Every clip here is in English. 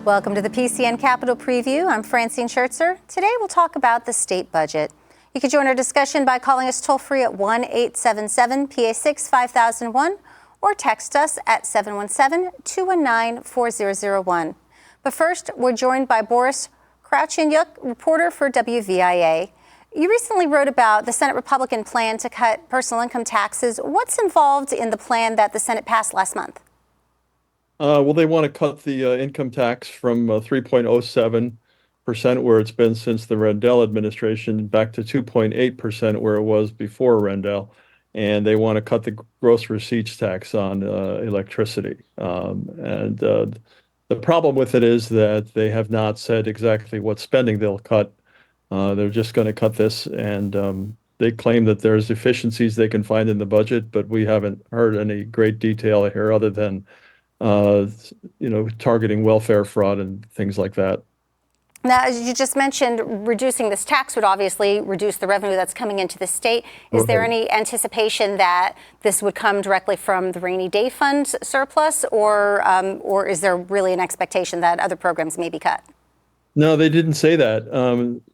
Welcome to the PCN Capitol Preview. I'm Francine Schertzer. Today we'll talk about the state budget. You can join our discussion by calling us toll-free at 1-877-PA6-5001 or text us at 717-219-4001. But first, we're joined by Borys Krawczeniuk, reporter for WVIA. You recently wrote about the Senate Republican plan to cut personal income taxes. What's involved in the plan that the Senate passed last month? Well, they want to cut the income tax from 3.07% where it's been since the Rendell administration back to 2.8% where it was before Rendell. And they want to cut the gross receipts tax on electricity. The problem with it is that they have not said exactly what spending they'll cut. They're just going to cut this, and they claim that there's efficiencies they can find in the budget, but we haven't heard any great detail here other than targeting welfare fraud and things like that. Now, as you just mentioned, reducing this tax would obviously reduce the revenue that's coming into the state. Is there any anticipation that this would come directly from the rainy day fund surplus, or is there really an expectation that other programs may be cut? No, they didn't say that.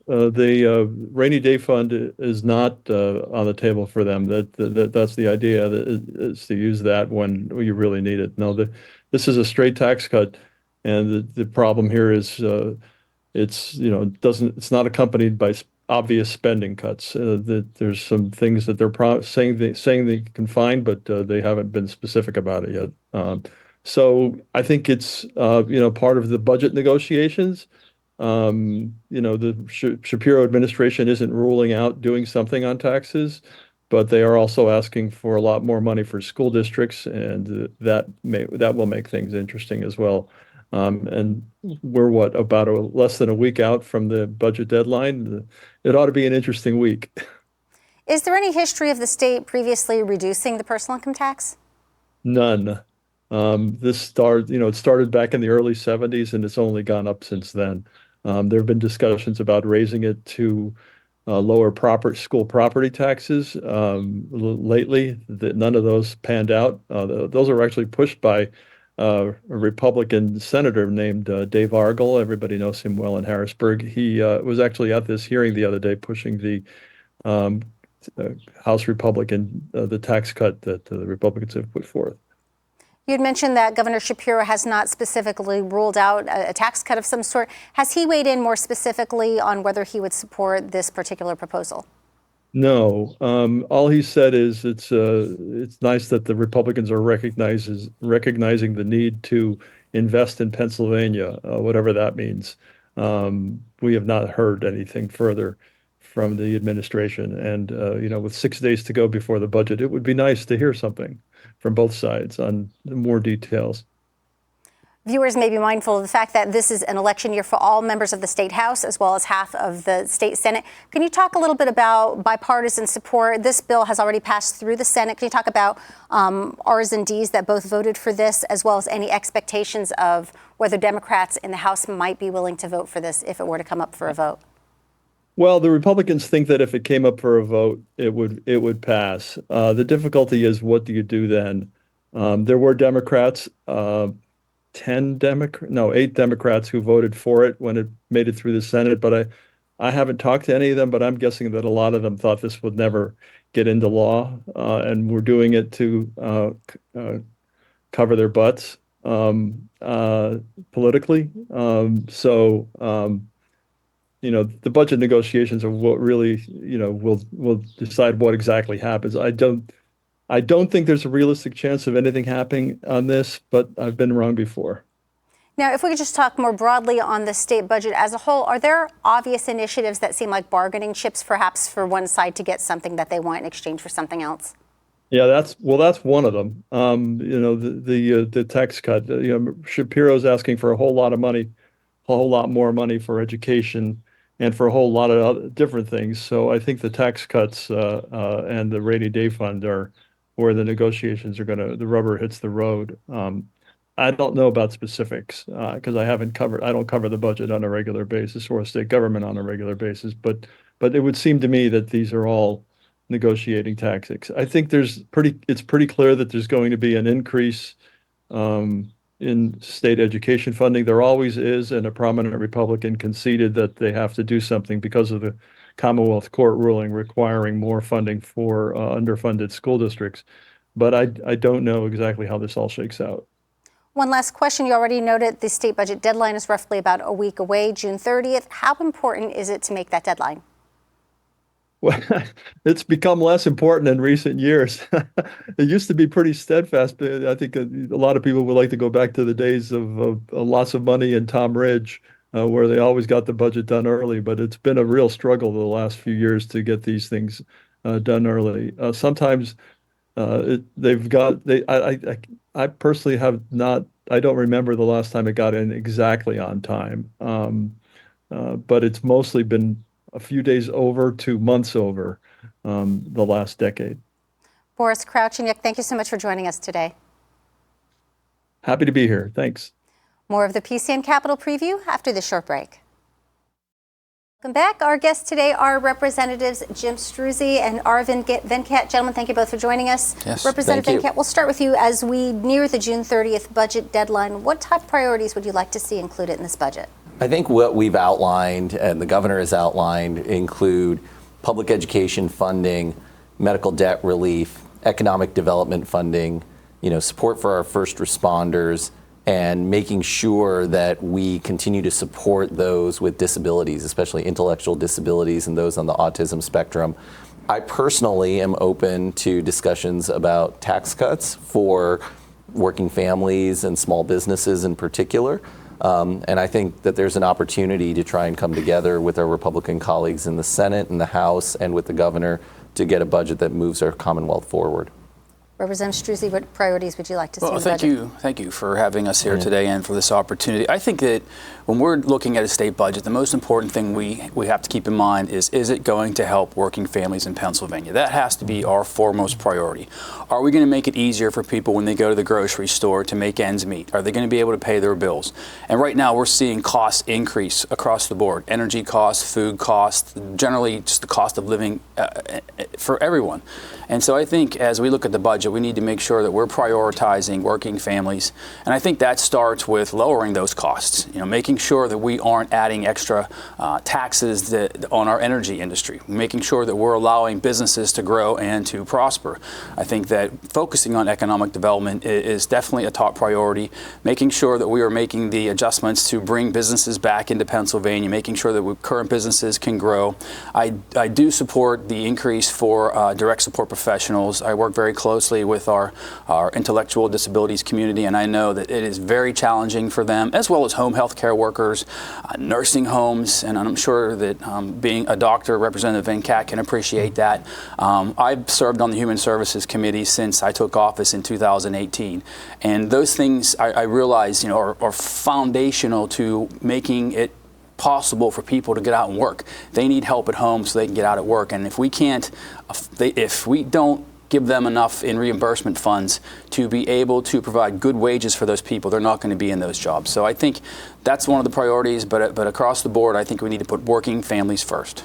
The rainy day fund is not on the table for them. That's the idea, is to use that when you really need it. No, this is a straight tax cut, and the problem here is it's not accompanied by obvious spending cuts. There's some things that they're saying they can find, but they haven't been specific about it yet. So I think it's part of the budget negotiations. The Shapiro administration isn't ruling out doing something on taxes, but they are also asking for a lot more money for school districts, and that will make things interesting as well. And we're about less than a week out from the budget deadline. It ought to be an interesting week. Is there any history of the state previously reducing the personal income tax? None. It started back in the early 70s, and it's only gone up since then. There have been discussions about raising it to lower school property taxes lately. None of those panned out. Those are actually pushed by a Republican senator named Dave Argel. Everybody knows him well in Harrisburg. He was actually at this hearing the other day pushing the House Republican, the tax cut that the Republicans have put forth. You had mentioned that Governor Shapiro has not specifically ruled out a tax cut of some sort. Has he weighed in more specifically on whether he would support this particular proposal? No. All he said is it's nice that the Republicans are recognizing the need to invest in Pennsylvania, whatever that means. We have not heard anything further from the administration. And, with 6 days to go before the budget, it would be nice to hear something from both sides on more details. Viewers may be mindful of the fact that this is an election year for all members of the state House as well as half of the state Senate. Can you talk a little bit about bipartisan support? This bill has already passed through the Senate. Can you talk about R's and D's that both voted for this, as well as any expectations of whether Democrats in the House might be willing to vote for this if it were to come up for a vote? Well, the Republicans think that if it came up for a vote, it would pass. The difficulty is, what do you do then? There were Democrats, 8 Democrats who voted for it when it made it through the Senate, but I haven't talked to any of them, but I'm guessing that a lot of them thought this would never get into law, and were doing it to cover their butts politically. The budget negotiations are what really, will decide what exactly happens. I don't think there's a realistic chance of anything happening on this, but I've been wrong before. Now, if we could just talk more broadly on the state budget as a whole, are there obvious initiatives that seem like bargaining chips, perhaps for one side to get something that they want in exchange for something else? Yeah, that's one of them. The tax cut. Shapiro's asking for a whole lot more money for education and for a whole lot of other different things. So I think the tax cuts and the rainy day fund are where the negotiations the rubber hits the road. I don't know about specifics because I don't cover the budget on a regular basis or state government on a regular basis, but it would seem to me that these are all negotiating tactics. I think it's pretty clear that there's going to be an increase in state education funding. There always is, and a prominent Republican conceded that they have to do something because of the Commonwealth Court ruling requiring more funding for underfunded school districts. But I don't know exactly how this all shakes out. One last question. You already noted the state budget deadline is roughly about a week away, June 30th. How important is it to make that deadline? Well, it's become less important in recent years. It used to be pretty steadfast, but I think a lot of people would like to go back to the days of lots of money and Tom Ridge, where they always got the budget done early. But it's been a real struggle the last few years to get these things done early. Sometimes I personally have not. I don't remember the last time it got in exactly on time, but it's mostly been a few days over to months over the last decade. Borys Krawczeniuk, thank you so much for joining us today. Happy to be here. Thanks. More of the PCN Capitol Preview after this short break. Welcome back. Our guests today are Representatives Jim Struzzi and Arvind Venkat. Gentlemen, thank you both for joining us. Yes, Representative Venkat, we'll start with you. As we near the June 30th budget deadline, what top priorities would you like to see included in this budget? I think what we've outlined and the governor has outlined include public education funding, medical debt relief, economic development funding, support for our first responders, and making sure that we continue to support those with disabilities, especially intellectual disabilities and those on the autism spectrum. I personally am open to discussions about tax cuts for working families and small businesses in particular. And I think that there's an opportunity to try and come together with our Republican colleagues in the Senate and the House and with the governor to get a budget that moves our Commonwealth forward. Representative Struzzi, what priorities would you like to see in the budget? Thank you for having us here today and for this opportunity. I think that when we're looking at a state budget, the most important thing we have to keep in mind is it going to help working families in Pennsylvania? That has to be our foremost priority. Are we going to make it easier for people when they go to the grocery store to make ends meet? Are they going to be able to pay their bills? And right now we're seeing costs increase across the board. Energy costs, food costs, generally just the cost of living for everyone. And so I think as we look at the budget, we need to make sure that we're prioritizing working families. And I think that starts with lowering those costs, making sure that we aren't adding extra taxes on our energy industry, making sure that we're allowing businesses to grow and to prosper. I think that focusing on economic development is definitely a top priority, making sure that we are making the adjustments to bring businesses back into Pennsylvania, making sure that current businesses can grow. I do support the increase for direct support professionals. I work very closely with our intellectual disabilities community, and I know that it is very challenging for them, as well as home health care workers, nursing homes, and I'm sure that being a doctor, Representative Venkat can appreciate that. I've served on the Human Services Committee since I took office in 2018, and those things I realize are foundational to making it possible for people to get out and work. They need help at home so they can get out at work, and if we don't give them enough in reimbursement funds to be able to provide good wages for those people, they're not going to be in those jobs. So I think that's one of the priorities, but across the board, I think we need to put working families first.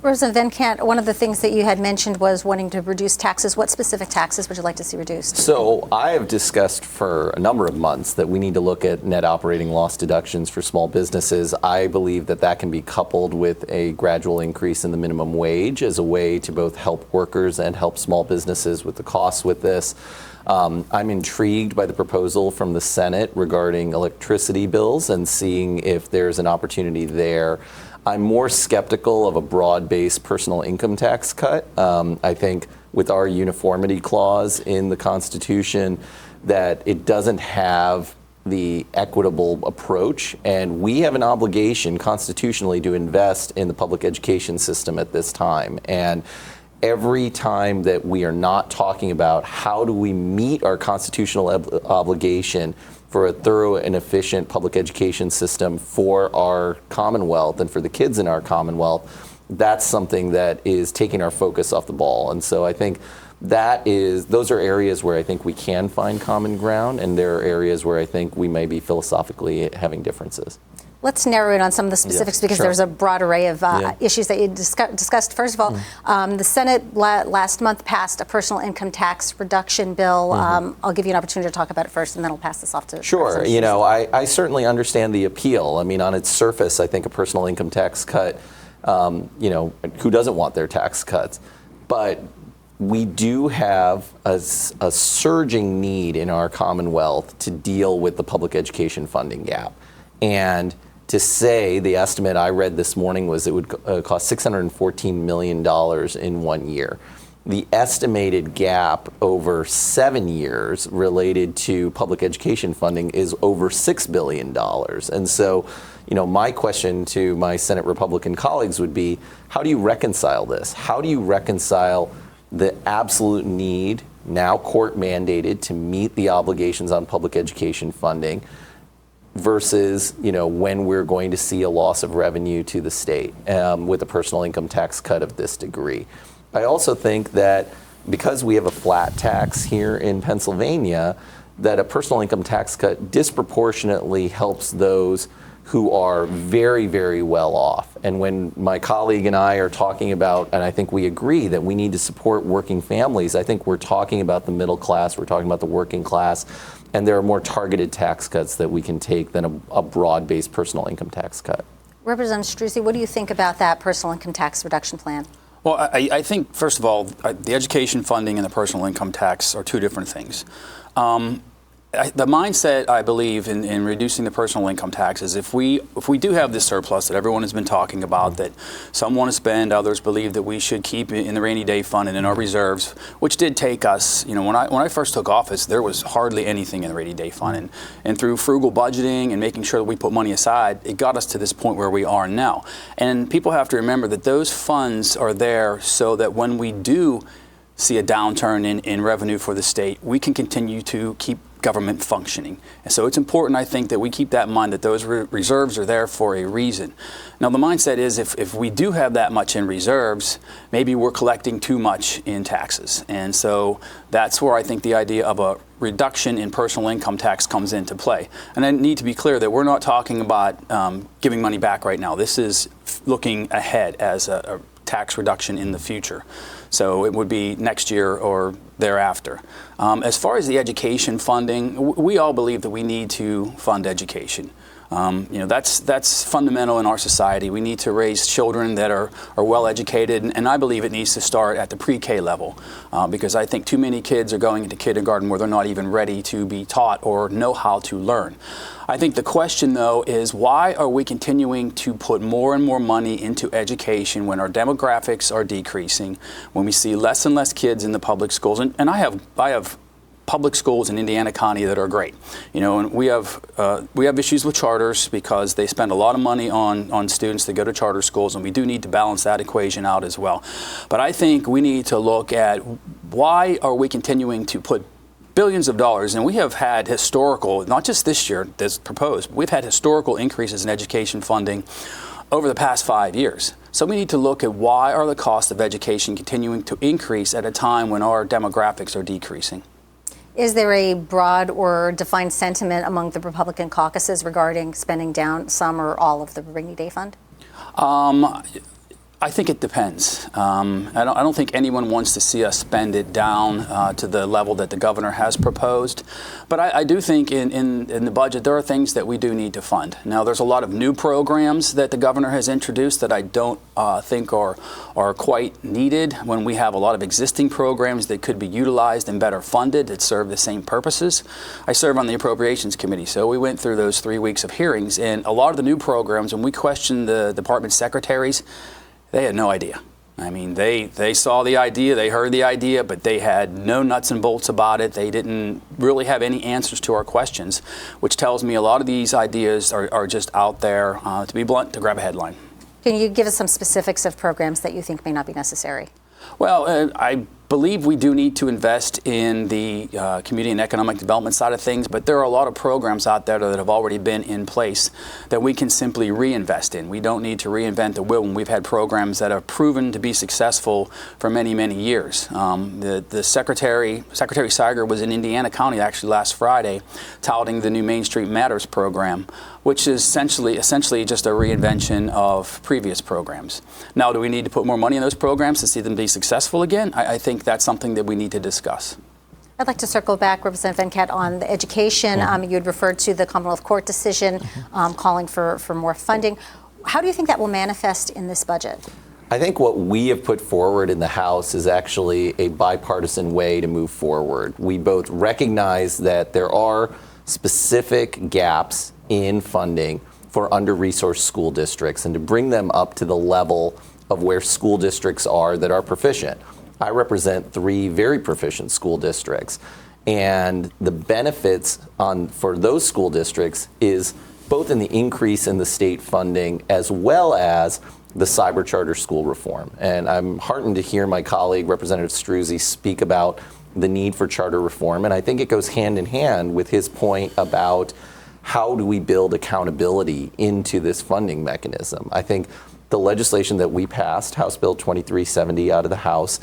Representative Venkat, one of the things that you had mentioned was wanting to reduce taxes. What specific taxes would you like to see reduced? So I have discussed for a number of months that we need to look at net operating loss deductions for small businesses. I believe that can be coupled with a gradual increase in the minimum wage as a way to both help workers and help small businesses with the costs with this. I'm intrigued by the proposal from the Senate regarding electricity bills and seeing if there's an opportunity there. I'm more skeptical of a broad-based personal income tax cut. I think with our uniformity clause in the Constitution that it doesn't have the equitable approach, and we have an obligation constitutionally to invest in the public education system at this time. And every time that we are not talking about how do we meet our constitutional obligation for a thorough and efficient public education system for our Commonwealth and for the kids in our Commonwealth, that's something that is taking our focus off the ball. And so I think those are areas where I think we can find common ground, and there are areas where I think we may be philosophically having differences. Let's narrow in on some of the specifics because sure. there's a broad array of issues that you discussed. First of all, the Senate last month passed a personal income tax reduction bill. I'll give you an opportunity to talk about it first, and then I'll pass this off to Sure. You know, I certainly understand the appeal. I mean, on its surface, I think a personal income tax cut, you know, who doesn't want their tax cuts? But we do have a surging need in our Commonwealth to deal with the public education funding gap. And to say, the estimate I read this morning was it would cost $614 million in 1 year. The estimated gap over 7 years related to public education funding is over $6 billion. And so, you know, my question to my Senate Republican colleagues would be, how do you reconcile this? How do you reconcile the absolute need, now court mandated, to meet the obligations on public education funding versus, you know, when we're going to see a loss of revenue to the state with a personal income tax cut of this degree? I also think that because we have a flat tax here in Pennsylvania, that a personal income tax cut disproportionately helps those who are very, very well off. And when my colleague and I are talking about, and I think we agree that we need to support working families, I think we're talking about the middle class, we're talking about the working class, and there are more targeted tax cuts that we can take than a broad-based personal income tax cut. Representative Struzzi, what do you think about that personal income tax reduction plan? Well, I think, first of all, the education funding and the personal income tax are two different things. The mindset, I believe, in reducing the personal income tax is if we do have this surplus that everyone has been talking about, that some want to spend, others believe that we should keep it in the rainy day fund and in our reserves, which did take us, you know, when I first took office, there was hardly anything in the rainy day fund. And through frugal budgeting and making sure that we put money aside, it got us to this point where we are now. And people have to remember that those funds are there so that when we do see a downturn in revenue for the state, we can continue to keep government functioning. And so it's important, I think, that we keep that in mind, that those reserves are there for a reason. Now, the mindset is if we do have that much in reserves, maybe we're collecting too much in taxes. And so that's where I think the idea of a reduction in personal income tax comes into play. And I need to be clear that we're not talking about giving money back right now. This is looking ahead as a tax reduction in the future. So it would be next year or thereafter. As far as the education funding, we all believe that we need to fund education. You know, that's fundamental in our society. We need to raise children that are well educated, and I believe it needs to start at the pre-K level because I think too many kids are going into kindergarten where they're not even ready to be taught or know how to learn. I think the question, though, is why are we continuing to put more and more money into education when our demographics are decreasing, when we see less and less kids in the public schools? And I have public schools in Indiana County that are great. You know, and we have issues with charters because they spend a lot of money on students that go to charter schools, and we do need to balance that equation out as well. But I think we need to look at why are we continuing to put billions of dollars, and we have had historical, not just this year that's proposed, we've had historical increases in education funding over the past 5 years. So we need to look at why are the costs of education continuing to increase at a time when our demographics are decreasing. Is there a broad or defined sentiment among the Republican caucuses regarding spending down some or all of the rainy day fund? I think it depends. I don't think anyone wants to see us spend it down to the level that the governor has proposed. But I do think in the budget there are things that we do need to fund. Now, there's a lot of new programs that the governor has introduced that I don't think are quite needed when we have a lot of existing programs that could be utilized and better funded that serve the same purposes. I serve on the Appropriations Committee, so we went through those 3 weeks of hearings, and a lot of the new programs, when we questioned the department secretaries, they had no idea. I mean, they saw the idea, they heard the idea, but they had no nuts and bolts about it. They didn't really have any answers to our questions, which tells me a lot of these ideas are just out there, to be blunt, to grab a headline. Can you give us some specifics of programs that you think may not be necessary? Well, I believe we do need to invest in the community and economic development side of things, but there are a lot of programs out there that have already been in place that we can simply reinvest in. We don't need to reinvent the wheel when we've had programs that have proven to be successful for many, many years. The Secretary Seiger was in Indiana County actually last Friday touting the new Main Street Matters program. which is essentially just a reinvention of previous programs. Now, do we need to put more money in those programs to see them be successful again? I think that's something that we need to discuss. I'd like to circle back, Representative Venkat, on the education. You had referred to the Commonwealth Court decision calling for more funding. How do you think that will manifest in this budget? I think what we have put forward in the House is actually a bipartisan way to move forward. We both recognize that there are specific gaps in funding for under-resourced school districts and to bring them up to the level of where school districts are that are proficient. I represent 3 very proficient school districts, and the benefits for those school districts is both in the increase in the state funding as well as the cyber charter school reform. And I'm heartened to hear my colleague, Representative Struzzi, speak about the need for charter reform. And I think it goes hand in hand with his point about how do we build accountability into this funding mechanism. I think the legislation that we passed, House Bill 2370 out of the House,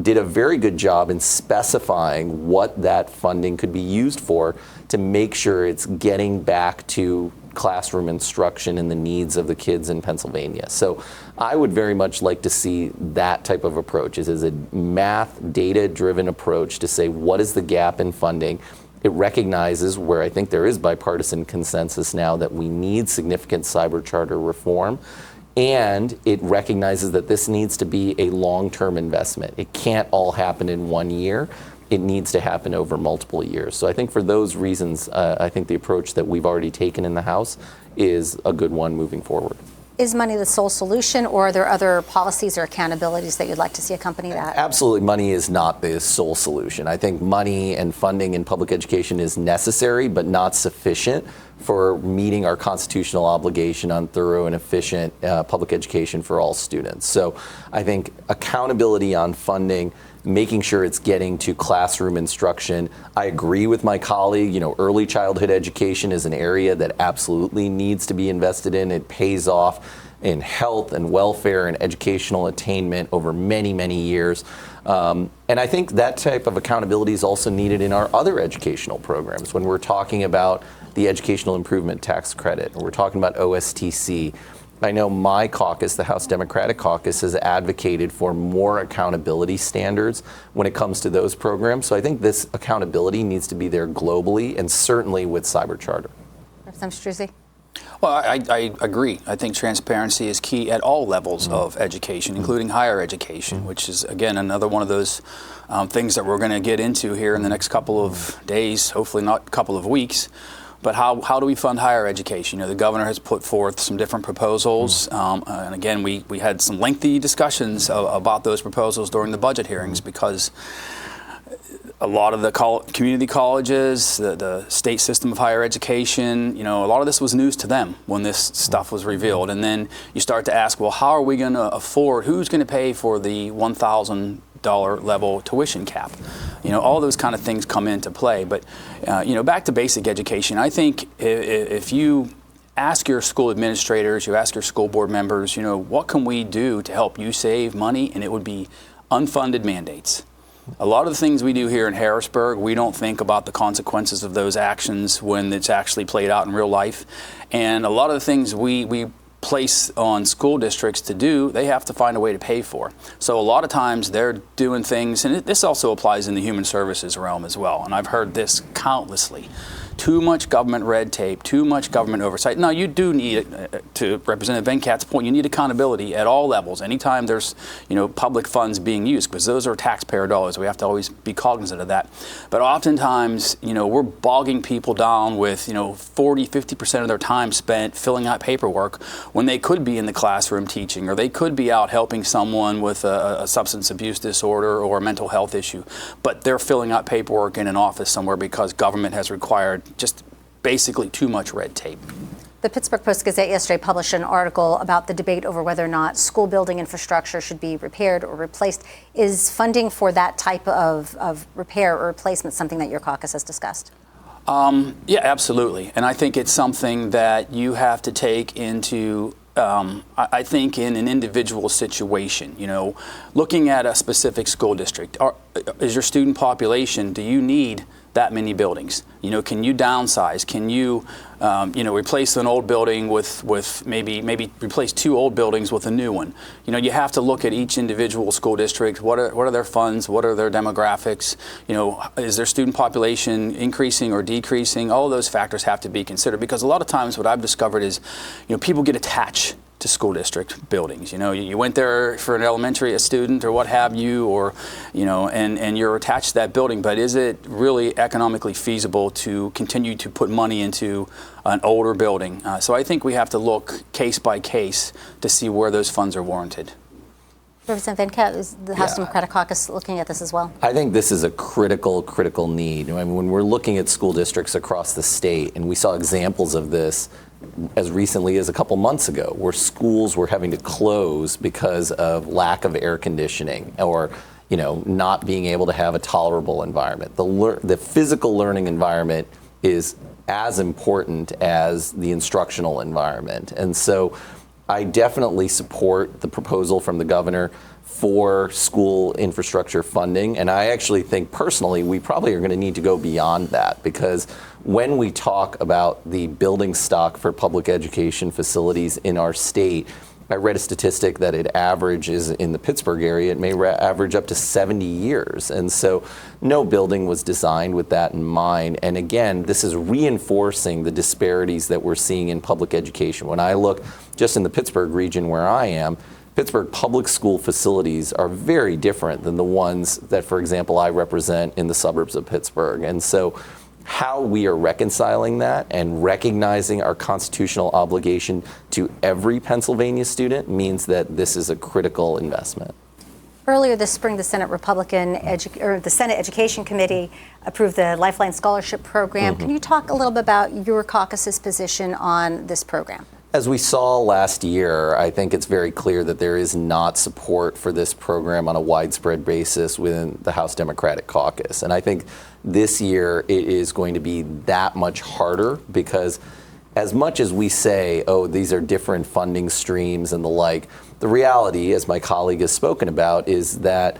did a very good job in specifying what that funding could be used for to make sure it's getting back to classroom instruction and the needs of the kids in Pennsylvania. So I would very much like to see that type of approach, is a math, data-driven approach to say what is the gap in funding. It recognizes, where I think there is bipartisan consensus now, that we need significant cyber charter reform. And it recognizes that this needs to be a long-term investment. It can't all happen in 1 year. It needs to happen over multiple years. So I think for those reasons, I think the approach that we've already taken in the House is a good one moving forward. Is money the sole solution, or are there other policies or accountabilities that you'd like to see accompany that? Absolutely, money is not the sole solution. I think money and funding in public education is necessary, but not sufficient for meeting our constitutional obligation on thorough and efficient public education for all students. So I think accountability on funding, making sure it's getting to classroom instruction. I agree with my colleague, early childhood education is an area that absolutely needs to be invested in. It pays off in health and welfare and educational attainment over many, many years. And I think that type of accountability is also needed in our other educational programs. When we're talking about the Educational Improvement Tax Credit, or we're talking about OSTC, I know my caucus, the House Democratic Caucus, has advocated for more accountability standards when it comes to those programs. So I think this accountability needs to be there globally, and certainly with cyber charter. Representative Struzzi? Well, I agree. I think transparency is key at all levels of education, including higher education, which is, again, another one of those things that we're going to get into here in the next couple of days, hopefully not a couple of weeks. But how do we fund higher education? The governor has put forth some different proposals. And again, we had some lengthy discussions about those proposals during the budget hearings, because a lot of the community colleges, the state system of higher education, a lot of this was news to them when this stuff was revealed. And then you start to ask, well, how are we going to afford, who's going to pay for the $1,000 level tuition cap? All those kind of things come into play. But, back to basic education, I think if you ask your school administrators, you ask your school board members, what can we do to help you save money? And it would be unfunded mandates. A lot of the things we do here in Harrisburg, we don't think about the consequences of those actions when it's actually played out in real life. And a lot of the things we place on school districts to do, they have to find a way to pay for. So a lot of times they're doing things, and this also applies in the human services realm as well, and I've heard this countlessly. Too much government red tape, too much government oversight. Now, you do need, to Representative Venkat's point, you need accountability at all levels. Anytime there's, public funds being used, because those are taxpayer dollars. We have to always be cognizant of that. But oftentimes, we're bogging people down with, 40, 50% of their time spent filling out paperwork when they could be in the classroom teaching, or they could be out helping someone with a substance abuse disorder or a mental health issue. But they're filling out paperwork in an office somewhere because government has required just basically too much red tape. The Pittsburgh Post-Gazette yesterday published an article about the debate over whether or not school building infrastructure should be repaired or replaced. Is funding for that type of repair or replacement something that your caucus has discussed? Yeah, absolutely. And I think it's something that you have to take into I think in an individual situation, looking at a specific school district, is your student population, do you need that many buildings? You know, can you downsize? Can you, replace an old building with maybe replace 2 old buildings with a new one? You know, you have to look at each individual school district. What are their funds? What are their demographics? You know, is their student population increasing or decreasing? All of those factors have to be considered, because a lot of times what I've discovered is, people get attached to school district buildings. You know, you went there for an elementary, a student or what have you, or, and you're attached to that building, but is it really economically feasible to continue to put money into an older building? So I think we have to look case by case to see where those funds are warranted. Representative Venkat, is the House Democratic Caucus looking at this as well? I think this is a critical need. I mean, when we're looking at school districts across the state, and we saw examples of this as recently as a couple months ago, where schools were having to close because of lack of air conditioning or not being able to have a tolerable environment. The physical learning environment is as important as the instructional environment. And so I definitely support the proposal from the governor for school infrastructure funding. And I actually think personally, we probably are going to need to go beyond that, because when we talk about the building stock for public education facilities in our state, I read a statistic that it averages in the Pittsburgh area, it may average up to 70 years. And so no building was designed with that in mind. And again, this is reinforcing the disparities that we're seeing in public education. When I look just in the Pittsburgh region where I am, Pittsburgh public school facilities are very different than the ones that, for example, I represent in the suburbs of Pittsburgh. And so how we are reconciling that and recognizing our constitutional obligation to every Pennsylvania student means that this is a critical investment. Earlier this spring, the Senate the Senate Education Committee approved the Lifeline Scholarship Program. Can you talk a little bit about your caucus's position on this program? As we saw last year, I think it's very clear that there is not support for this program on a widespread basis within the House Democratic Caucus. And I think this year it is going to be that much harder, because as much as we say, oh, these are different funding streams and the like, the reality, as my colleague has spoken about, is that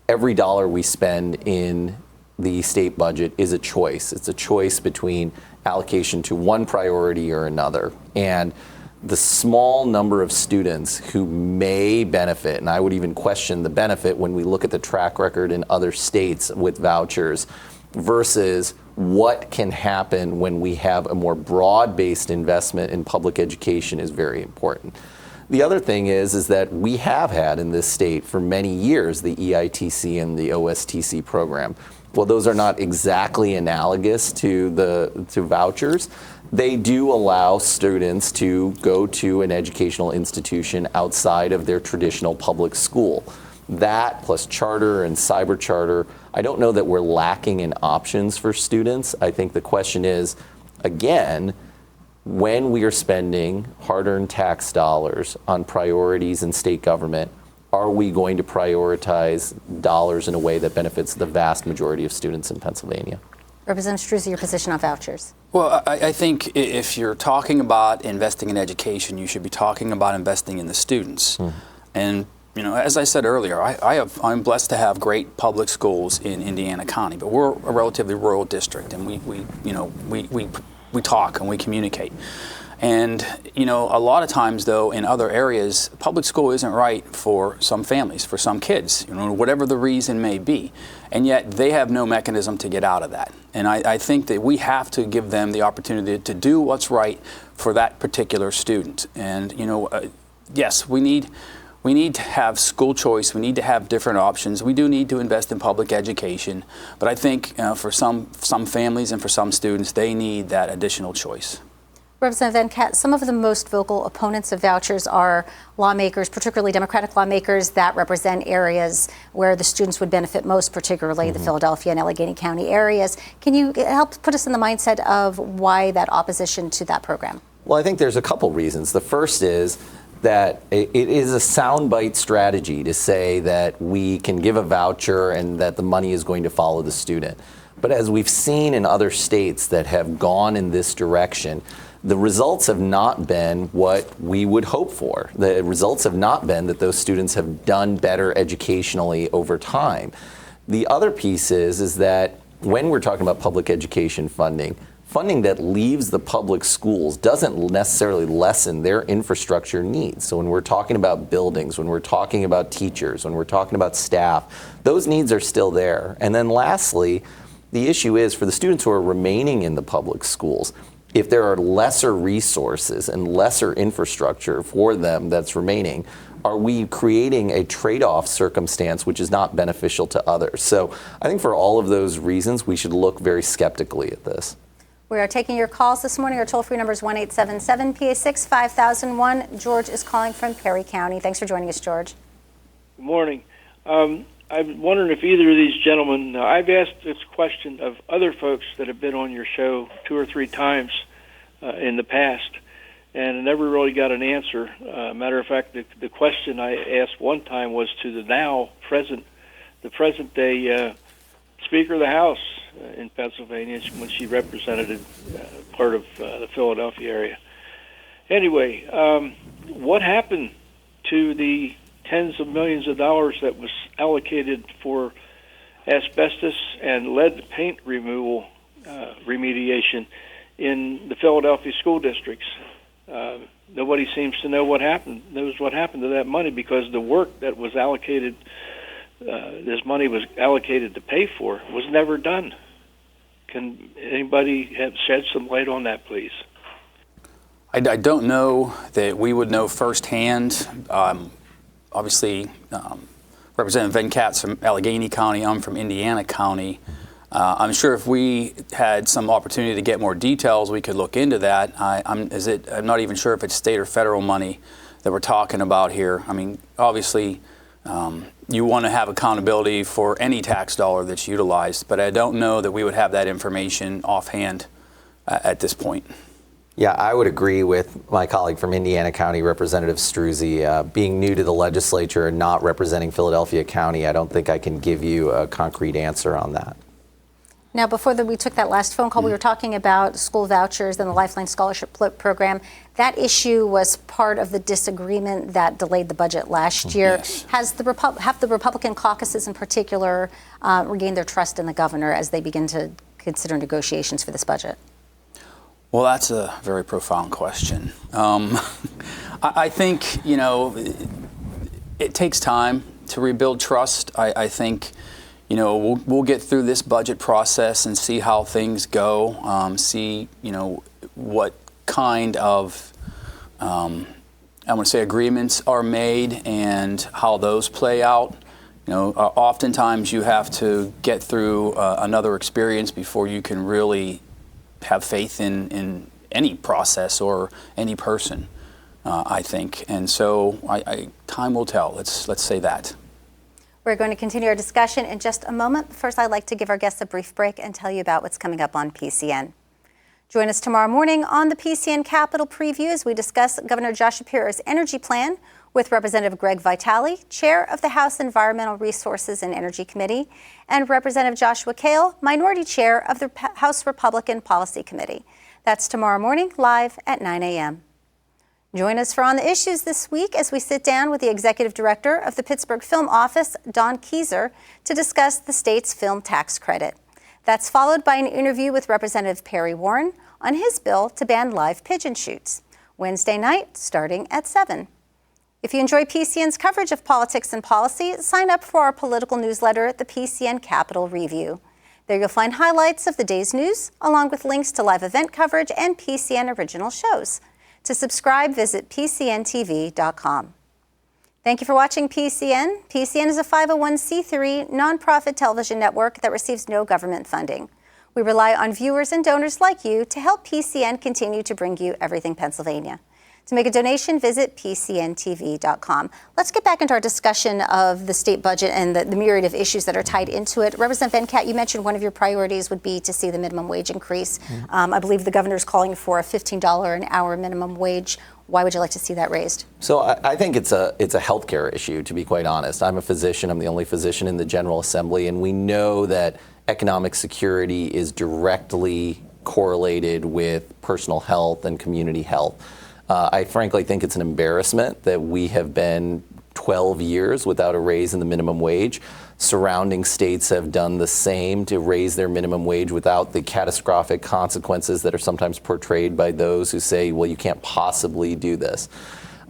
every dollar we spend in the state budget is a choice. It's a choice between allocation to one priority or another. And the small number of students who may benefit, and I would even question the benefit when we look at the track record in other states with vouchers, versus what can happen when we have a more broad-based investment in public education is very important. The other thing is that we have had in this state for many years the EITC and the OSTC program. Well, those are not exactly analogous to vouchers. They do allow students to go to an educational institution outside of their traditional public school. That plus charter and cyber charter, I don't know that we're lacking in options for students. I think the question is, again, when we are spending hard-earned tax dollars on priorities in state government, are we going to prioritize dollars in a way that benefits the vast majority of students in Pennsylvania? Representative Struzzi, your position on vouchers. Well, I think if you're talking about investing in education, you should be talking about investing in the students. And as I said earlier, I'm blessed to have great public schools in Indiana County, but we're a relatively rural district, and we talk and we communicate. And, a lot of times, though, in other areas, public school isn't right for some families, for some kids, whatever the reason may be. And yet they have no mechanism to get out of that. And I think that we have to give them the opportunity to do what's right for that particular student. And, yes, we need to have school choice. We need to have different options. We do need to invest in public education. But I think for some families and for some students, they need that additional choice. Representative Venkat, some of the most vocal opponents of vouchers are lawmakers, particularly Democratic lawmakers that represent areas where the students would benefit most, particularly the Philadelphia and Allegheny County areas. Can you help put us in the mindset of why that opposition to that program? Well, I think there's a couple reasons. The first is that it is a soundbite strategy to say that we can give a voucher and that the money is going to follow the student. But as we've seen in other states that have gone in this direction, the results have not been what we would hope for. The results have not been that those students have done better educationally over time. The other piece is that when we're talking about public education funding that leaves the public schools doesn't necessarily lessen their infrastructure needs. So when we're talking about buildings, when we're talking about teachers, when we're talking about staff, those needs are still there. And then lastly, the issue is for the students who are remaining in the public schools, if there are lesser resources and lesser infrastructure for them that's remaining, are we creating a trade-off circumstance which is not beneficial to others? So I think for all of those reasons, we should look very skeptically at this. We are taking your calls this morning. Our toll-free number is 1-877-PA6-5001. George is calling from Perry County. Thanks for joining us, George. Good morning. I'm wondering if either of these gentlemen, I've asked this question of other folks that have been on your show 2 or 3 times in the past, and I never really got an answer. Matter of fact, the question I asked one time was to the present day Speaker of the House in Pennsylvania when she represented part of the Philadelphia area. Anyway, what happened to the tens of millions of dollars that was allocated for asbestos and lead paint removal remediation in the Philadelphia school districts? Nobody seems to know what happened to that money, because the work that was allocated, this money was allocated to pay for, was never done. Can anybody have shed some light on that, please? I don't know that we would know firsthand. Obviously, Representative Venkat's from Allegheny County. I'm from Indiana County. I'm sure if we had some opportunity to get more details, we could look into that. I'm not even sure if it's state or federal money that we're talking about here. I mean, obviously, you want to have accountability for any tax dollar that's utilized, but I don't know that we would have that information offhand at this point. Yeah, I would agree with my colleague from Indiana County, Representative Struzzi. Being new to the legislature and not representing Philadelphia County, I don't think I can give you a concrete answer on that. Now, before we took that last phone call, we were talking about school vouchers and the Lifeline Scholarship Program. That issue was part of the disagreement that delayed the budget last year. Yes. Have the Republican caucuses in particular regained their trust in the governor as they begin to consider negotiations for this budget? Well, that's a very profound question. I think, it takes time to rebuild trust. I think, we'll get through this budget process and see how things go, see, what kind of, agreements are made and how those play out. Oftentimes you have to get through another experience before you can really have faith in any process or any person, I think. And so time will tell. Let's say that. We're going to continue our discussion in just a moment. First, I'd like to give our guests a brief break and tell you about what's coming up on PCN. Join us tomorrow morning on the PCN Capitol Preview as we discuss Governor Josh Shapiro's energy plan with Representative Greg Vitale, Chair of the House Environmental Resources and Energy Committee, and Representative Joshua Kale, Minority Chair of the House Republican Policy Committee. That's tomorrow morning, live at 9 a.m. Join us for On the Issues this week as we sit down with the Executive Director of the Pittsburgh Film Office, Don Keyser, to discuss the state's film tax credit. That's followed by an interview with Representative Perry Warren on his bill to ban live pigeon shoots, Wednesday night starting at 7. If you enjoy PCN's coverage of politics and policy, sign up for our political newsletter, the PCN Capitol Review. There you'll find highlights of the day's news, along with links to live event coverage and PCN original shows. To subscribe, visit PCNTV.com. Thank you for watching PCN. PCN is a 501c3 nonprofit television network that receives no government funding. We rely on viewers and donors like you to help PCN continue to bring you everything Pennsylvania. To make a donation, visit PCNTV.com. Let's get back into our discussion of the state budget and the myriad of issues that are tied into it. Representative Venkat, you mentioned one of your priorities would be to see the minimum wage increase. I believe the governor is calling for a $15 an hour minimum wage. Why would you like to see that raised? So I think it's a healthcare issue, to be quite honest. I'm a physician. I'm the only physician in the General Assembly, and we know that economic security is directly correlated with personal health and community health. I frankly think it's an embarrassment that we have been 12 years without a raise in the minimum wage. Surrounding states have done the same to raise their minimum wage without the catastrophic consequences that are sometimes portrayed by those who say, well, you can't possibly do this.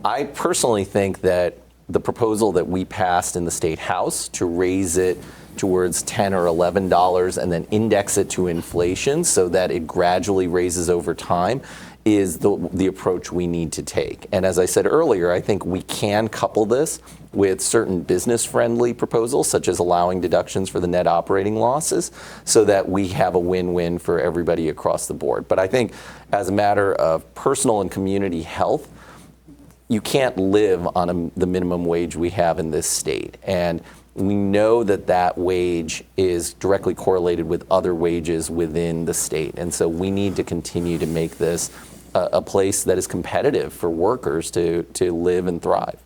I personally think that the proposal that we passed in the State House to raise it towards $10 or $11 and then index it to inflation so that it gradually raises over time is the approach we need to take. And as I said earlier, I think we can couple this with certain business-friendly proposals, such as allowing deductions for the net operating losses, so that we have a win-win for everybody across the board. But I think as a matter of personal and community health, you can't live on the minimum wage we have in this state. And we know that that wage is directly correlated with other wages within the state. And so we need to continue to make this a place that is competitive for workers to live and thrive.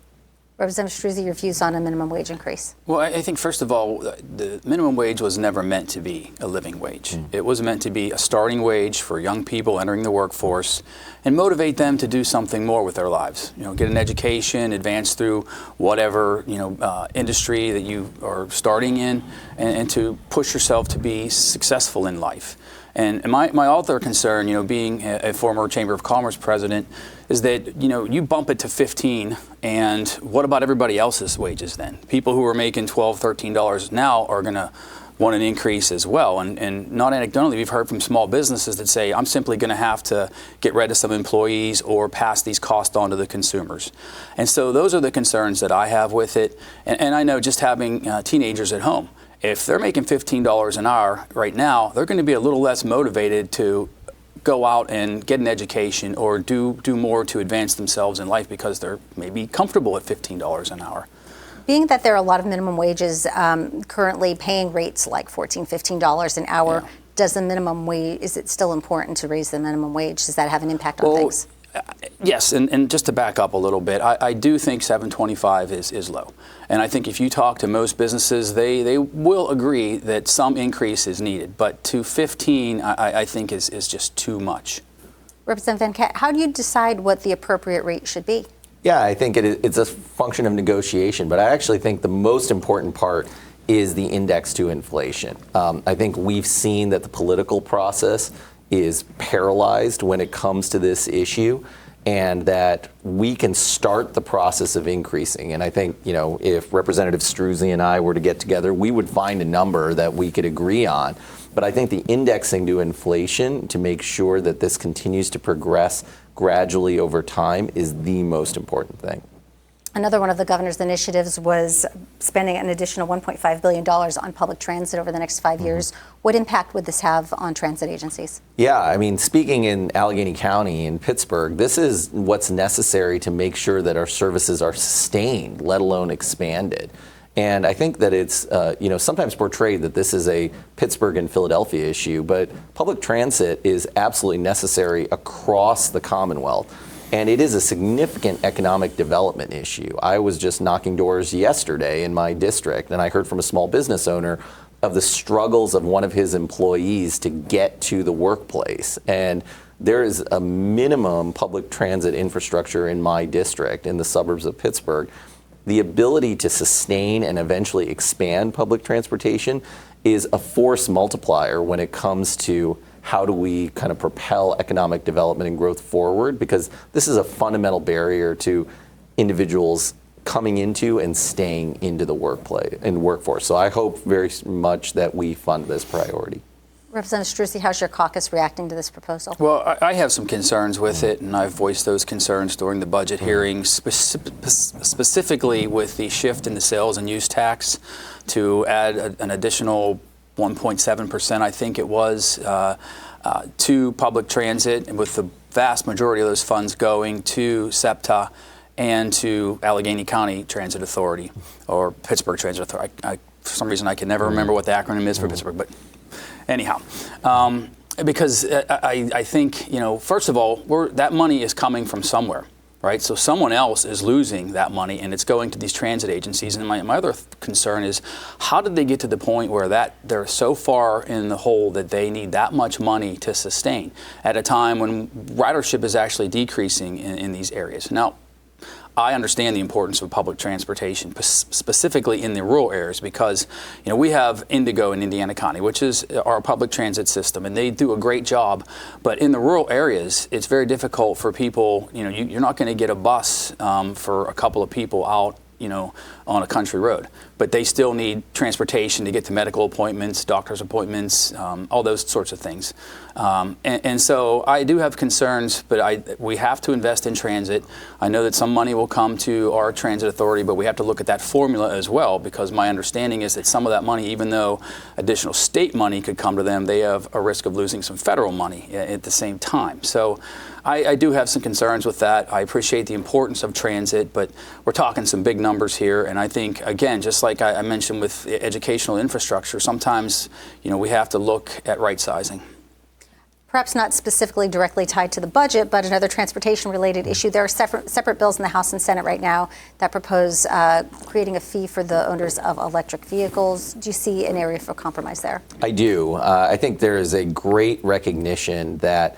Representative Struzzi, your views on a minimum wage increase? Well, I think, first of all, the minimum wage was never meant to be a living wage. It was meant to be a starting wage for young people entering the workforce and motivate them to do something more with their lives. Get an education, advance through whatever industry that you are starting in, and to push yourself to be successful in life. And my other concern, being a former Chamber of Commerce president, is that, you bump it to 15, and what about everybody else's wages then? People who are making $12, $13 now are going to want an increase as well. And not anecdotally, we've heard from small businesses that say, I'm simply going to have to get rid of some employees or pass these costs on to the consumers. And so those are the concerns that I have with it. And I know just having teenagers at home, if they're making $15 an hour right now, they're going to be a little less motivated to go out and get an education or do more to advance themselves in life because they're maybe comfortable at $15 an hour. Being that there are a lot of minimum wages currently paying rates like $14, $15 an hour, does the minimum wage, is it still important to raise the minimum wage? Does that have an impact on things? Yes, and just to back up a little bit, I do think $7.25 is low. And I think if you talk to most businesses, they will agree that some increase is needed. But to 15, I think is just too much. Representative Venkat, how do you decide what the appropriate rate should be? Yeah, I think it's a function of negotiation, but I actually think the most important part is the index to inflation. I think we've seen that the political process is paralyzed when it comes to this issue, and that we can start the process of increasing. And I think, if Representative Struzzi and I were to get together, we would find a number that we could agree on. But I think the indexing to inflation to make sure that this continues to progress gradually over time is the most important thing. Another one of the governor's initiatives was spending an additional $1.5 billion on public transit over the next 5 years. What impact would this have on transit agencies? Yeah, I mean, speaking in Allegheny County in Pittsburgh, this is what's necessary to make sure that our services are sustained, let alone expanded. And I think that it's, sometimes portrayed that this is a Pittsburgh and Philadelphia issue, but public transit is absolutely necessary across the Commonwealth. And it is a significant economic development issue. I was just knocking doors yesterday in my district, and I heard from a small business owner of the struggles of one of his employees to get to the workplace. And there is a minimum public transit infrastructure in my district, in the suburbs of Pittsburgh. The ability to sustain and eventually expand public transportation is a force multiplier when it comes to how do we kind of propel economic development and growth forward, because this is a fundamental barrier to individuals coming into and staying into the workforce. So I hope very much that we fund this priority. Representative Struzzi, how's your caucus reacting to this proposal? Well, I have some concerns with it, and I've voiced those concerns during the budget hearings, specifically with the shift in the sales and use tax to add an additional 1.7%, I think it was, to public transit, and with the vast majority of those funds going to SEPTA and to Allegheny County Transit Authority, or Pittsburgh Transit Authority. For some reason, I can never remember what the acronym is for Pittsburgh, but anyhow. Because I think, first of all, that money is coming from somewhere. Right, so someone else is losing that money, and it's going to these transit agencies. And my other concern is, how did they get to the point where they're so far in the hole that they need that much money to sustain at a time when ridership is actually decreasing in these areas? Now, I understand the importance of public transportation, specifically in the rural areas, because we have Indigo in Indiana County, which is our public transit system, and they do a great job. But in the rural areas, it's very difficult for people. You're not going to get a bus for a couple of people out on a country road, but they still need transportation to get to medical appointments, doctor's appointments, all those sorts of things. And so I do have concerns, but we have to invest in transit. I know that some money will come to our transit authority, but we have to look at that formula as well, because my understanding is that some of that money, even though additional state money could come to them, they have a risk of losing some federal money at the same time. So I do have some concerns with that. I appreciate the importance of transit, but we're talking some big numbers here. And I think, again, just like I mentioned with educational infrastructure, sometimes, we have to look at right sizing. Perhaps not specifically directly tied to the budget, but another transportation-related issue. There are separate bills in the House and Senate right now that propose creating a fee for the owners of electric vehicles. Do you see an area for compromise there? I do. I think there is a great recognition that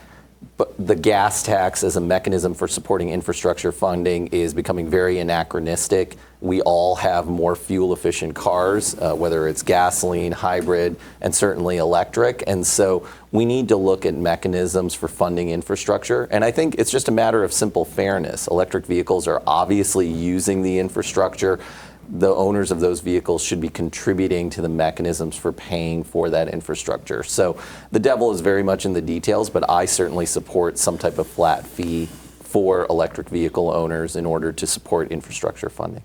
the gas tax as a mechanism for supporting infrastructure funding is becoming very anachronistic. We all have more fuel-efficient cars, whether it's gasoline, hybrid, and certainly electric. And so we need to look at mechanisms for funding infrastructure. And I think it's just a matter of simple fairness. Electric vehicles are obviously using the infrastructure. The owners of those vehicles should be contributing to the mechanisms for paying for that infrastructure. So the devil is very much in the details, but I certainly support some type of flat fee for electric vehicle owners in order to support infrastructure funding.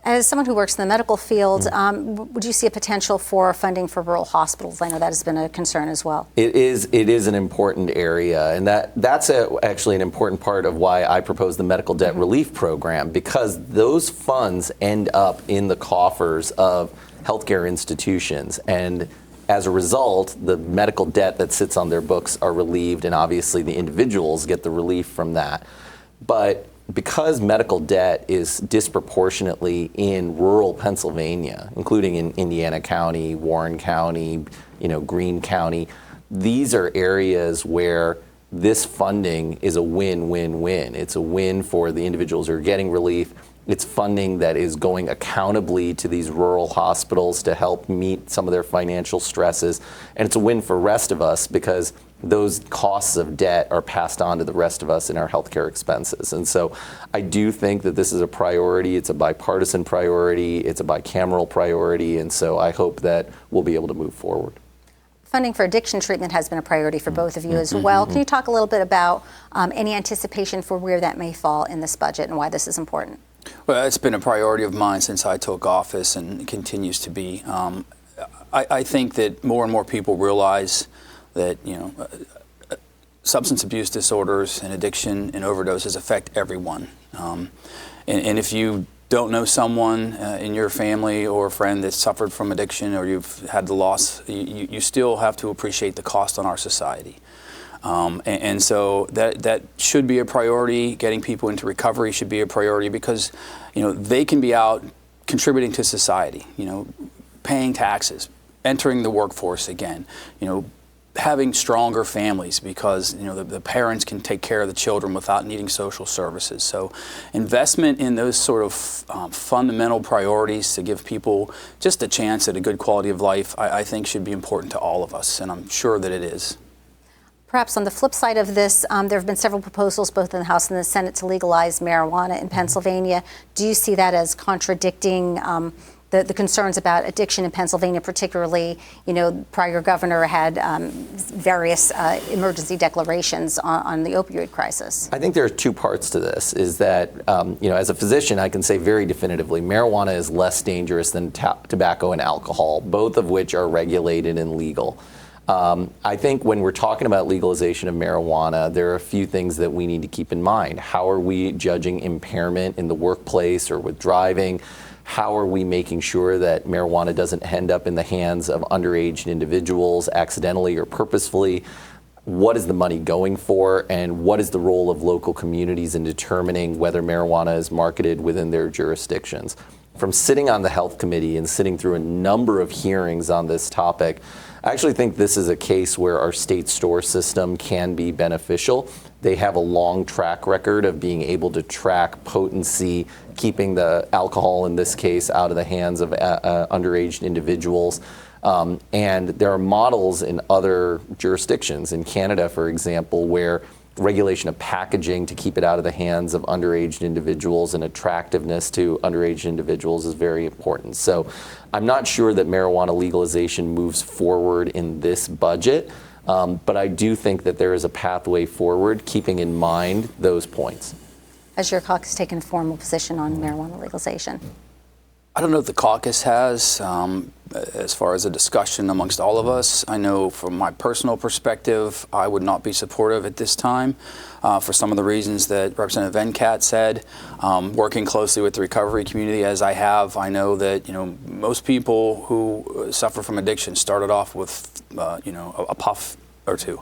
As someone who works in the medical field, would you see a potential for funding for rural hospitals? I know that has been a concern as well. It is an important area, and that's actually an important part of why I propose the medical debt relief program, because those funds end up in the coffers of healthcare institutions, and as a result, the medical debt that sits on their books are relieved, and obviously the individuals get the relief from that. But because medical debt is disproportionately in rural Pennsylvania, including in Indiana County, Warren County, Greene County, these are areas where this funding is a win-win-win. It's a win for the individuals who are getting relief. It's funding that is going accountably to these rural hospitals to help meet some of their financial stresses. And it's a win for the rest of us because those costs of debt are passed on to the rest of us in our healthcare expenses. And so I do think that this is a priority. It's a bipartisan priority. It's a bicameral priority. And so I hope that we'll be able to move forward. Funding for addiction treatment has been a priority for both of you as well. Can you talk a little bit about any anticipation for where that may fall in this budget and why this is important? Well, it's been a priority of mine since I took office and continues to be. I think that more and more people realize that substance abuse disorders and addiction and overdoses affect everyone. And if you don't know someone in your family or a friend that's suffered from addiction, or you've had the loss, you still have to appreciate the cost on our society. And so that should be a priority. Getting people into recovery should be a priority because, they can be out contributing to society, paying taxes, entering the workforce again, having stronger families because, the parents can take care of the children without needing social services. So investment in those sort of fundamental priorities to give people just a chance at a good quality of life, I think should be important to all of us, and I'm sure that it is. Perhaps on the flip side of this, there have been several proposals both in the House and the Senate to legalize marijuana in Pennsylvania. Do you see that as contradicting the concerns about addiction in Pennsylvania, particularly, prior governor had various emergency declarations on the opioid crisis? I think there are two parts to this, is that, as a physician, I can say very definitively, marijuana is less dangerous than tobacco and alcohol, both of which are regulated and legal. I think when we're talking about legalization of marijuana, there are a few things that we need to keep in mind. How are we judging impairment in the workplace or with driving? How are we making sure that marijuana doesn't end up in the hands of underage individuals accidentally or purposefully? What is the money going for? And what is the role of local communities in determining whether marijuana is marketed within their jurisdictions? from sitting on the health committee and sitting through a number of hearings on this topic, I actually think this is a case where our state store system can be beneficial. They have a long track record of being able to track potency, keeping the alcohol, in this case, out of the hands of underage individuals. And there are models in other jurisdictions, in Canada, for example, where regulation of packaging to keep it out of the hands of underage individuals and attractiveness to underage individuals is very important. So I'm not sure that marijuana legalization moves forward in this budget, but I do think that there is a pathway forward, keeping in mind those points. Has your caucus taken a formal position on marijuana legalization? I don't know if the caucus has, as far as a discussion amongst all of us. I know from my personal perspective, I would not be supportive at this time for some of the reasons that Representative Venkat said. Working closely with the recovery community as I have, I know that most people who suffer from addiction started off with a puff or two.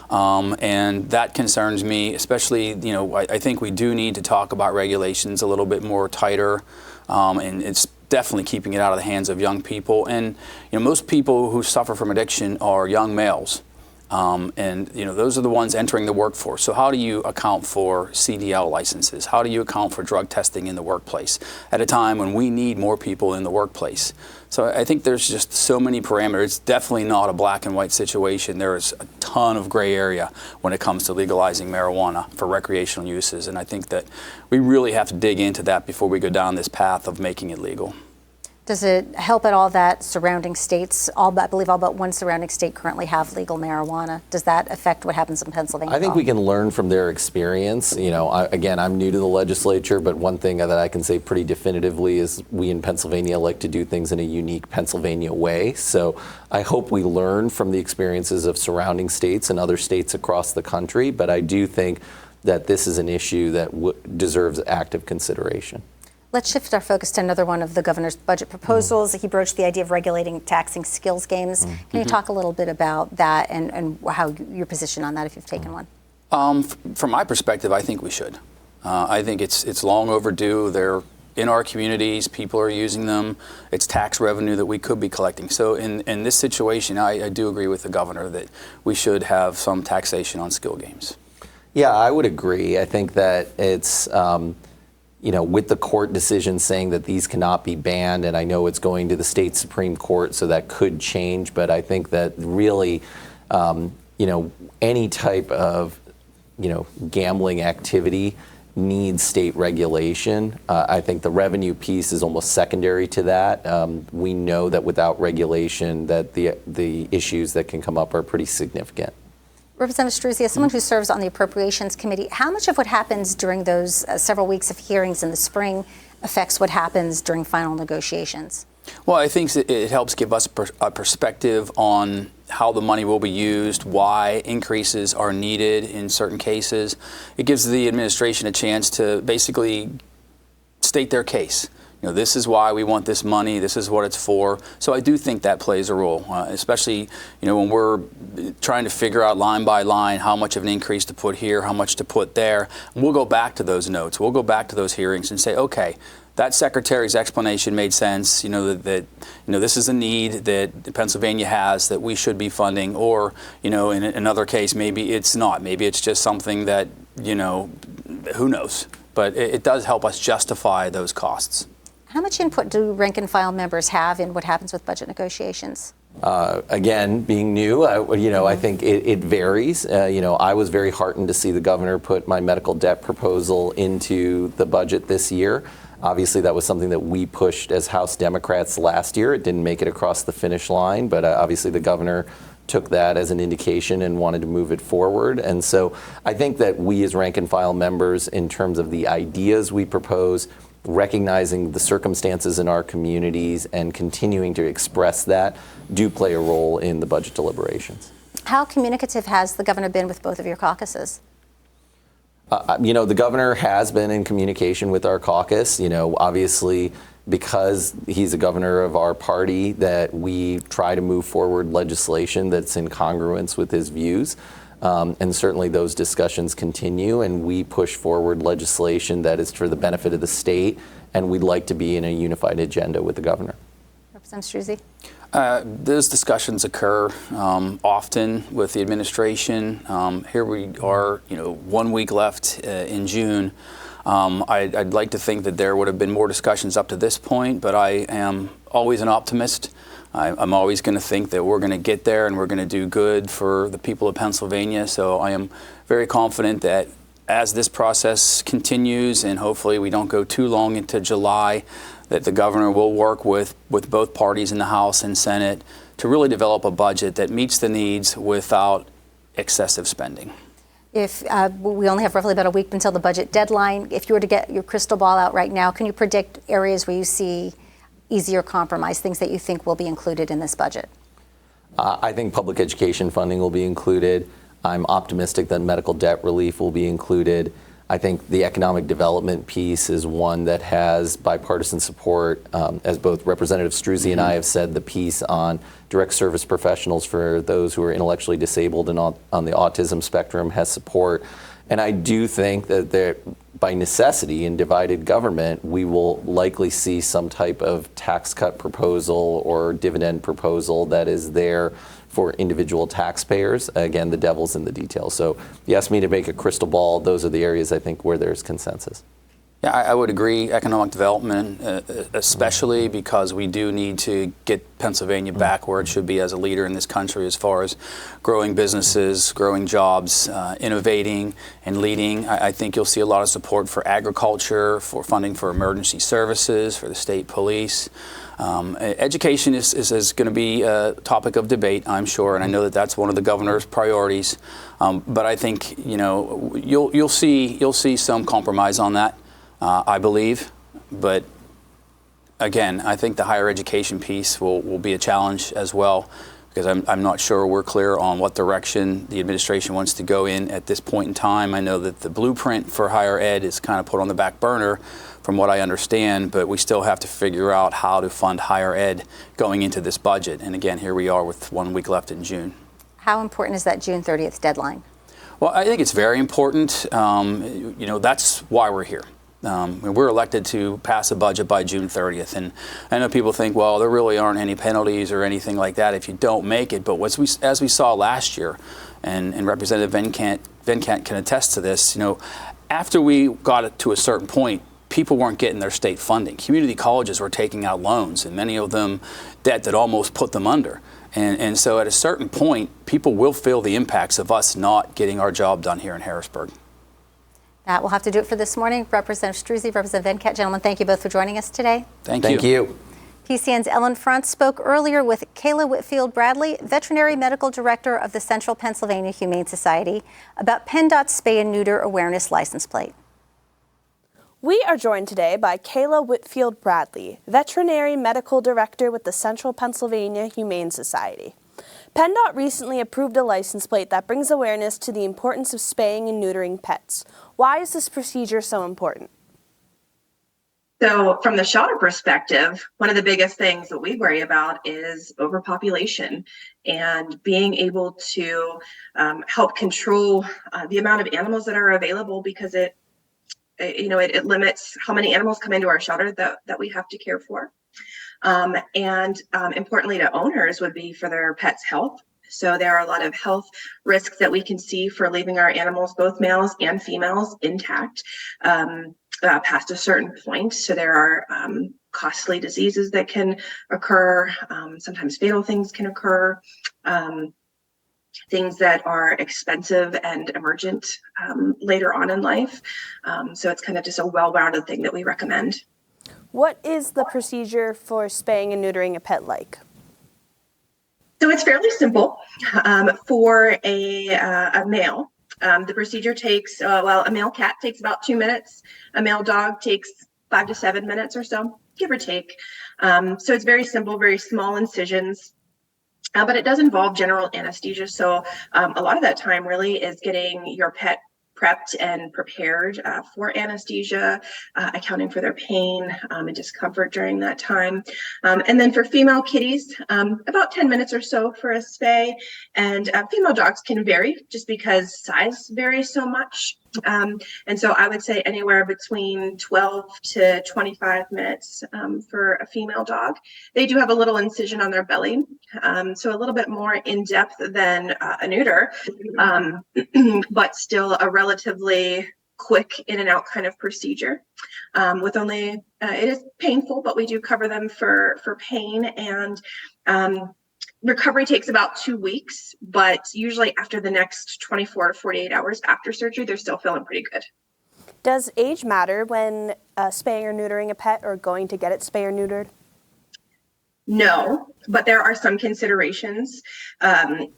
And that concerns me, especially, I think we do need to talk about regulations a little bit more tighter, and it's definitely keeping it out of the hands of young people. And most people who suffer from addiction are young males, and those are the ones entering the workforce. So how do you account for CDL licenses? How do you account for drug testing in the workplace at a time when we need more people in the workplace? So I think there's just so many parameters. It's definitely not a black and white situation. There is a ton of gray area when it comes to legalizing marijuana for recreational uses. And I think that we really have to dig into that before we go down this path of making it legal. Does it help at all that surrounding states, I believe all but one surrounding state currently have legal marijuana? Does that affect what happens in Pennsylvania? I think we can learn from their experience. Again, I'm new to the legislature, but one thing that I can say pretty definitively is we in Pennsylvania like to do things in a unique Pennsylvania way. So I hope we learn from the experiences of surrounding states and other states across the country. But I do think that this is an issue that deserves active consideration. Let's shift our focus to another one of the governor's budget proposals. He broached the idea of regulating taxing skills games. Can you talk a little bit about that and how your position on that, if you've taken one? From my perspective, I think we should. I think it's long overdue. They're in our communities. People are using them. It's tax revenue that we could be collecting. So in this situation, I do agree with the governor that we should have some taxation on skill games. Yeah, I would agree. I think that it's with the court decision saying that these cannot be banned, and I know it's going to the state Supreme Court, so that could change, but I think that really, any type of, gambling activity needs state regulation. I think the revenue piece is almost secondary to that. We know that without regulation that the issues that can come up are pretty significant. Representative Struzzi, as someone who serves on the Appropriations Committee, how much of what happens during those several weeks of hearings in the spring affects what happens during final negotiations? Well, I think it helps give us a perspective on how the money will be used, why increases are needed in certain cases. It gives the administration a chance to basically state their case. This is why we want this money. This is what it's for. So I do think that plays a role, especially, when we're trying to figure out line by line how much of an increase to put here, how much to put there. And we'll go back to those notes. We'll go back to those hearings and say, okay, that secretary's explanation made sense. That this is a need that Pennsylvania has that we should be funding. Or, in another case, maybe it's not. Maybe it's just something that, who knows. But it does help us justify those costs. How much input do rank and file members have in what happens with budget negotiations? Again, being new, I think it varies. I was very heartened to see the governor put my medical debt proposal into the budget this year. Obviously, that was something that we pushed as House Democrats last year. It didn't make it across the finish line, but obviously the governor took that as an indication and wanted to move it forward. And so I think that we as rank and file members, in terms of the ideas we propose, recognizing the circumstances in our communities and continuing to express that, do play a role in the budget deliberations. How communicative has the governor been with both of your caucuses? The governor has been in communication with our caucus, obviously because he's a governor of our party, that we try to move forward legislation that's in congruence with his views. And certainly those discussions continue, and we push forward legislation that is for the benefit of the state and we'd like to be in a unified agenda with the governor. Representative Struzzi. Those discussions occur often with the administration. Here we are, 1 week left in June. I'd like to think that there would have been more discussions up to this point, but I am always an optimist. I'm always going to think that we're going to get there and we're going to do good for the people of Pennsylvania. So I am very confident that as this process continues, and hopefully we don't go too long into July, that the governor will work with both parties in the House and Senate to really develop a budget that meets the needs without excessive spending. If we only have roughly about a week until the budget deadline, if you were to get your crystal ball out right now, can you predict areas where you see easier compromise, things that you think will be included in this budget? I think public education funding will be included. I'm optimistic that medical debt relief will be included. I think the economic development piece is one that has bipartisan support. As both Representative Struzzi and I have said, the piece on direct service professionals for those who are intellectually disabled and on the autism spectrum has support. And I do think that there, by necessity in divided government, we will likely see some type of tax cut proposal or dividend proposal that is there for individual taxpayers. Again, the devil's in the details. So you asked me to make a crystal ball. Those are the areas I think where there's consensus. Yeah, I would agree. Economic development, especially because we do need to get Pennsylvania back where it should be as a leader in this country as far as growing businesses, growing jobs, innovating and leading. I think you'll see a lot of support for agriculture, for funding for emergency services, for the state police. Education is going to be a topic of debate, I'm sure, and I know that that's one of the governor's priorities. But I think you'll see some compromise on that. I believe, but again, I think the higher education piece will be a challenge as well, because I'm not sure we're clear on what direction the administration wants to go in at this point in time. I know that the blueprint for higher ed is kind of put on the back burner from what I understand, but we still have to figure out how to fund higher ed going into this budget. And again, here we are with 1 week left in June. How important is that June 30th deadline? Well, I think it's very important. That's why we're here. We're elected to pass a budget by June 30th, and I know people think, well, there really aren't any penalties or anything like that if you don't make it. But as we saw last year, and Representative Venkat can attest to this, after we got it to a certain point, people weren't getting their state funding. Community colleges were taking out loans, and many of them debt that almost put them under. And so at a certain point, people will feel the impacts of us not getting our job done here in Harrisburg. That will have to do it for this morning. Representative Struzzi, Representative Venkat, gentlemen, thank you both for joining us today. Thank you. PCN's Ellen Front spoke earlier with Kayla Whitfield-Bradley, Veterinary Medical Director of the Central PA Humane Society, about PennDOT's spay and neuter awareness license plate. We are joined today by Kayla Whitfield-Bradley, Veterinary Medical Director with the Central PA Humane Society. PennDOT recently approved a license plate that brings awareness to the importance of spaying and neutering pets. Why is this procedure so important? So from the shelter perspective, one of the biggest things that we worry about is overpopulation and being able to help control the amount of animals that are available, because it limits how many animals come into our shelter that we have to care for. And importantly to owners would be for their pets' health. So there are a lot of health risks that we can see for leaving our animals, both males and females, intact past a certain point. So there are costly diseases that can occur. Sometimes fatal things can occur. Things that are expensive and emergent later on in life. So it's kind of just a well-rounded thing that we recommend. What is the procedure for spaying and neutering a pet like? So it's fairly simple. For a male, the procedure takes, a male cat takes about 2 minutes. A male dog takes 5 to 7 minutes or so, give or take. So it's very simple, very small incisions. But it does involve general anesthesia. So a lot of that time really is getting your pet prepped and prepared for anesthesia, accounting for their pain and discomfort during that time. And then for female kitties, about 10 minutes or so for a spay. And female dogs can vary just because size varies so much. And so I would say anywhere between 12 to 25 minutes for a female dog. They do have a little incision on their belly, so a little bit more in depth than a neuter, but still a relatively quick in and out kind of procedure. With only, it is painful, but we do cover them for pain, and recovery takes about 2 weeks, but usually after the next 24 to 48 hours after surgery, they're still feeling pretty good. Does age matter when spaying or neutering a pet or going to get it spayed or neutered? No, but there are some considerations.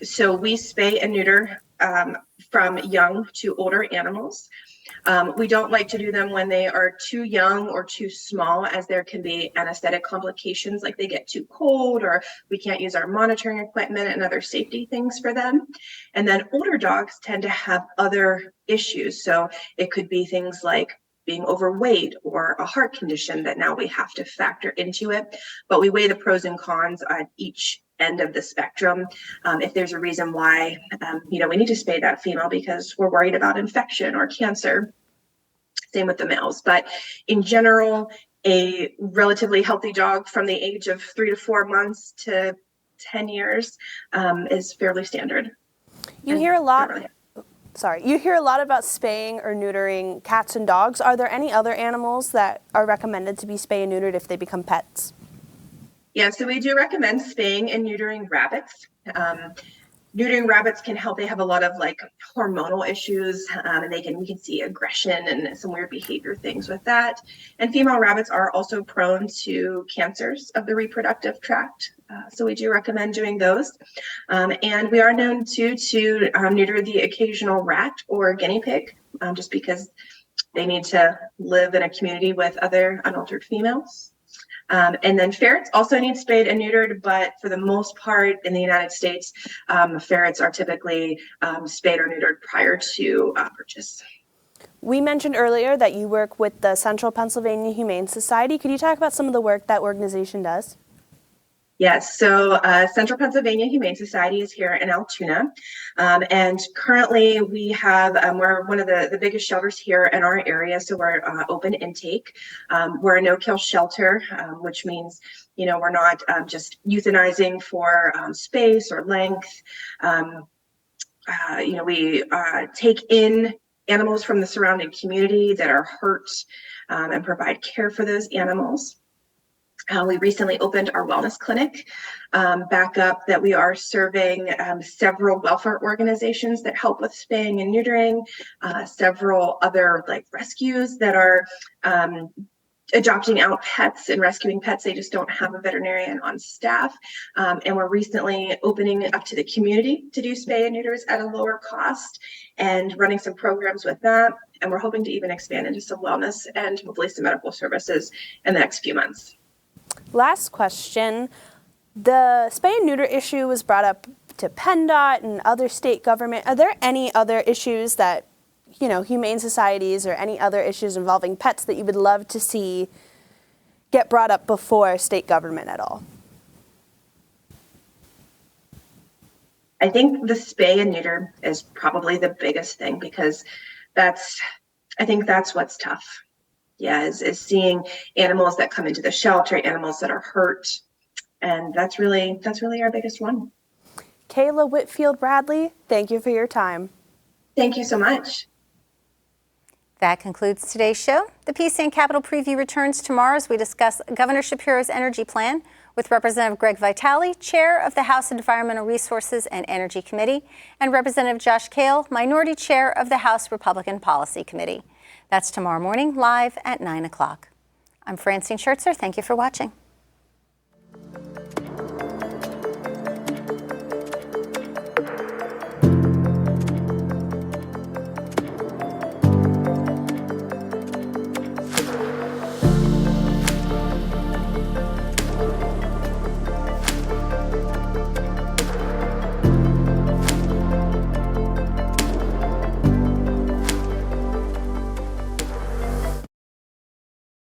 So we spay and neuter from young to older animals. We don't like to do them when they are too young or too small, as there can be anesthetic complications, like they get too cold or we can't use our monitoring equipment and other safety things for them. And then older dogs tend to have other issues. So it could be things like being overweight or a heart condition that now we have to factor into it. But we weigh the pros and cons on each end of the spectrum. If there's a reason why, we need to spay that female because we're worried about infection or cancer. Same with the males. But in general, a relatively healthy dog from the age of 3 to 4 months to 10 years is fairly standard. You hear a lot about spaying or neutering cats and dogs. Are there any other animals that are recommended to be spayed and neutered if they become pets? Yeah, so we do recommend spaying and neutering rabbits. Neutering rabbits can help. They have a lot of hormonal issues, and we can see aggression and some weird behavior things with that. And female rabbits are also prone to cancers of the reproductive tract. So we do recommend doing those. And we are known to neuter the occasional rat or guinea pig, just because they need to live in a community with other unaltered females. And then ferrets also need spayed and neutered, but for the most part in the United States, ferrets are typically spayed or neutered prior to purchase. We mentioned earlier that you work with the Central PA Humane Society. Could you talk about some of the work that organization does? Yes, so Central PA Humane Society is here in Altoona, and currently we have, we're one of the biggest shelters here in our area, so we're open intake. We're a no-kill shelter, which means, we're not just euthanizing for space or length. We take in animals from the surrounding community that are hurt and provide care for those animals. We recently opened our wellness clinic back up that we are serving several welfare organizations that help with spaying and neutering, several other rescues that are adopting out pets and rescuing pets. They just don't have a veterinarian on staff. And we're recently opening up to the community to do spay and neuters at a lower cost and running some programs with that. And we're hoping to even expand into some wellness and hopefully some medical services in the next few months. Last question. The spay and neuter issue was brought up to PennDOT and other state government. Are there any other issues that, humane societies or any other issues involving pets that you would love to see get brought up before state government at all? I think the spay and neuter is probably the biggest thing because I think that's what's tough. Yeah, is seeing animals that come into the shelter, animals that are hurt. And that's really our biggest one. Kayla Whitfield-Bradley, thank you for your time. Thank you so much. That concludes today's show. The PCN Capitol Preview returns tomorrow as we discuss Governor Shapiro's energy plan with Representative Greg Vitale, Chair of the House Environmental Resources and Energy Committee, and Representative Josh Kale, Minority Chair of the House Republican Policy Committee. That's tomorrow morning, live at 9 o'clock. I'm Francine Schertzer. Thank you for watching.